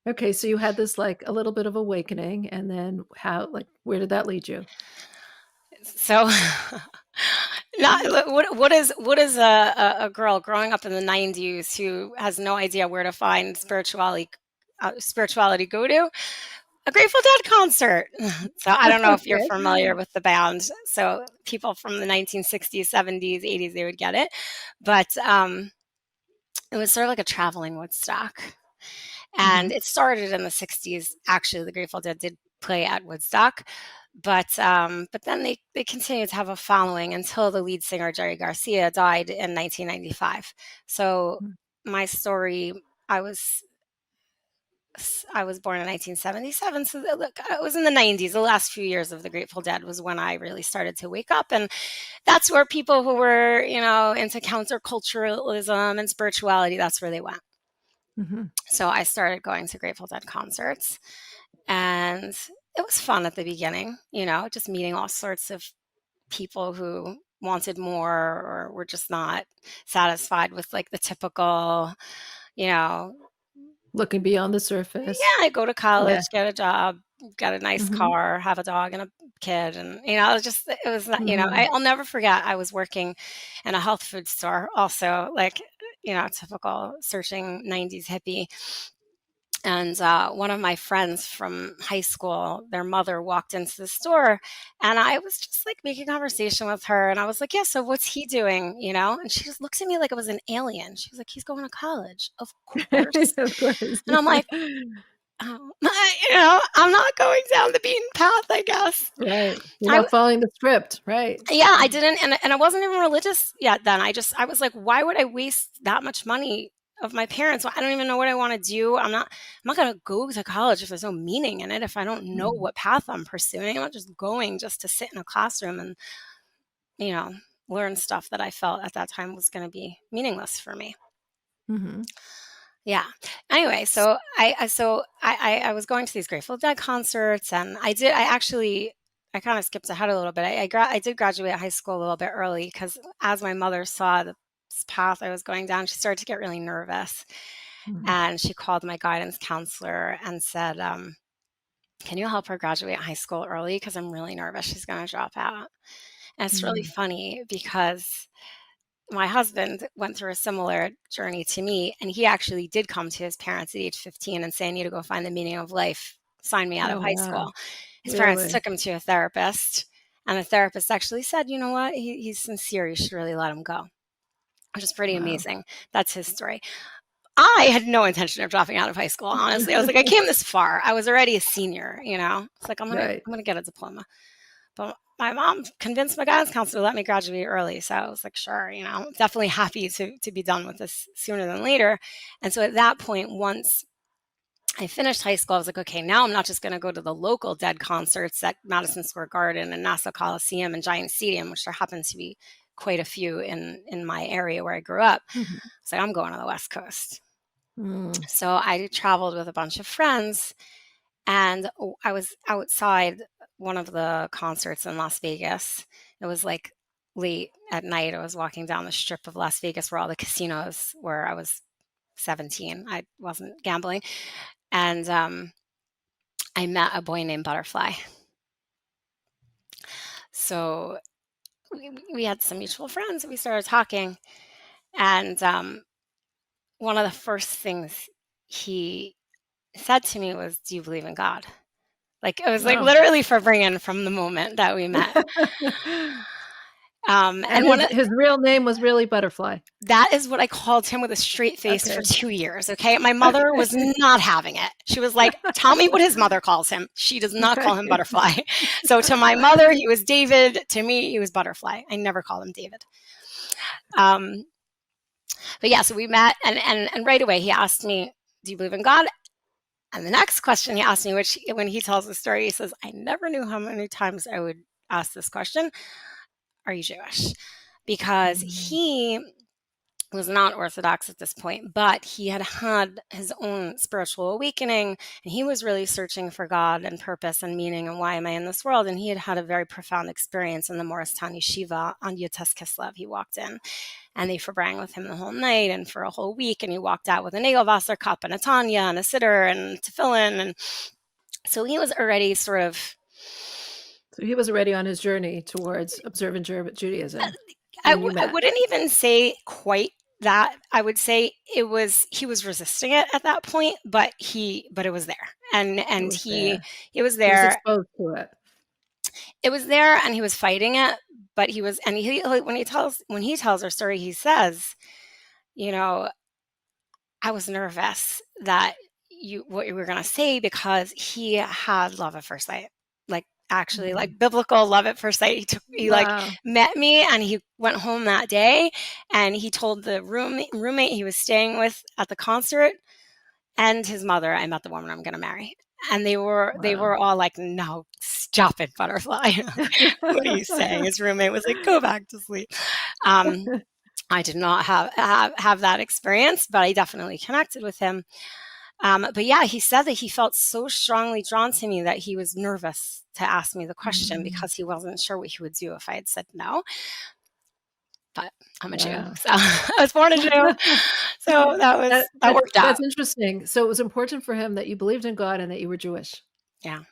Okay, so you had this like a little bit of awakening, and then where did that lead you? So, not what is a girl growing up in the 90s who has no idea where to find spirituality go to? A Grateful Dead concert. So I don't know if you're Okay. familiar with the band. So people from the 1960s, 70s, 80s, they would get it. But it was sort of like a traveling Woodstock. And Mhm. it started in the 60s. Actually, the Grateful Dead did play at Woodstock, but then they continued to have a following until the lead singer Jerry Garcia died in 1995. So Mm. my story, I was I was born in 1977, so look, it was in the 90s. The last few years of the Grateful Dead was when I really started to wake up, and that's where people who were, into counterculturalism and spirituality, that's where they went. Mhm. So I started going to Grateful Dead concerts, and it was fun at the beginning, just meeting all sorts of people who wanted more or were just not satisfied with like the typical, you know, Looking beyond the yeah, surface. I go to college, Yeah. get a job, get a nice Mhm. car, have a dog and a kid. And, it was not, Mhm. I'll never forget. I was working in a health food store also, like, typical searching 90s hippie. And one of my friends from high school, their mother walked into the store, and I was just like making conversation with her. And I was like, "Yeah, so what's he doing?" And she just looks at me like I was an alien. She was like, "He's going to college, of course." Of course. And I'm like, "Oh, I'm not going down the beaten path, I guess." Right. You're I not following the script, right. Yeah, I didn't, and I wasn't even religious yet then. I was like, why would I waste that much money of my parents? I don't even know what I want to do. I'm not going to go to college if there's no meaning in it. If I don't know Mm. what path I'm pursuing, I'm not just going just to sit in a classroom and, you know, learn stuff that I felt at that time was going to be meaningless for me. Mhm. Yeah. Anyway, so I was going to these Grateful Dead concerts, and I kind of skipped ahead a little bit. I did graduate high school a little bit early because as my mother saw the path I was going down, she started to get really nervous, Mhm. and she called my guidance counselor and said, "Can you help her graduate high school early? Because I'm really nervous she's going to drop out." And it's really Mm. funny because my husband went through a similar journey to me, and he actually did come to his parents at age 15 and say, "I need to go find the meaning of life. Sign me out of Oh, high wow. school." His parents Really? took him to a therapist, and the therapist actually said, "You know what? He's sincere. You should really let him go," which is pretty Wow. amazing. That's his story. I had no intention of dropping out of high school, honestly. I was like, I came this far. I was already a senior, It's like Right. I'm gonna get a diploma. But my mom convinced my guidance counselor to let me graduate early. So I was like, sure, definitely happy to be done with this sooner than later. And so at that point, once I finished high school, I was like, okay, now I'm not just going to go to the local Dead concerts at Madison Square Garden and Nassau Coliseum and Giant Stadium, which there happens to be quite a few in my area where I grew up. Mhm. So I'm going to the West Coast. Mm. So I traveled with a bunch of friends, and I was outside one of the concerts in Las Vegas. It was like late at night. I was walking down the strip of Las Vegas where all the casinos were. I was 17. I wasn't gambling. And I met a boy named Butterfly. So we had some mutual friends. We started talking. And one of the first things he said to me was, "Do you believe in God?" Like, it was like Oh. literally bringing from the moment that we met. And And his real name was really Butterfly. that is what I called him with a straight face for Okay. 2 years, okay? My mother was Okay. not having it. She was like, "Tell me what his mother calls him." She does not call him Right. Butterfly. So to my mother, he was David. To me, he was Butterfly. I never called him David. Um, but yeah, so we met, and right away he asked me, "Do you believe in God?" And the next question he asked me, which when he tells the story, he says, "I never knew how many times I would ask this question. Are you Jewish?" Because Mm. he was not Orthodox at this point, but he had had his own spiritual awakening, and he was really searching for God and purpose and meaning and why am I in this world. And he had had a very profound experience in the Morristown Yeshiva on Yotes Kislev. He walked in, and they forbrang with him the whole night and for a whole week, and he walked out with a Nagelwasser cup and a Tanya and a sitter and tefillin, and so he was already sort of. So he was already on his journey towards observant Judaism I when w- you I met. wouldn't even say quite that. I would say he was resisting it at that point, but it was there, It and was there. he was He was there. exposed to it. It was there, and he was fighting it. But he was, and when he tells our story, he says, you know, I was nervous that you what you were gonna say because he had love at first sight. Like, actually, Mhm. like, biblical love at first sight. He, like, Wow. met me, and he went home that day, and he told the roommate he was staying with at the concert and his mother, "I met the woman I'm gonna marry." And they Wow. were all like, "No, stop it, butterfly." "What are you saying?" His roommate was like, "Go back to sleep." Um, I did not have that experience, but I definitely connected with him. But yeah, he said that he felt so strongly drawn to me that he was nervous to ask me the question Mhm. because he wasn't sure what he would do if I had said no. But I'm a Jew, Wow. so I was born a Jew, so That that that's worked out. that's interesting. So it was important for him that you believed in God and that you were Jewish. Yeah,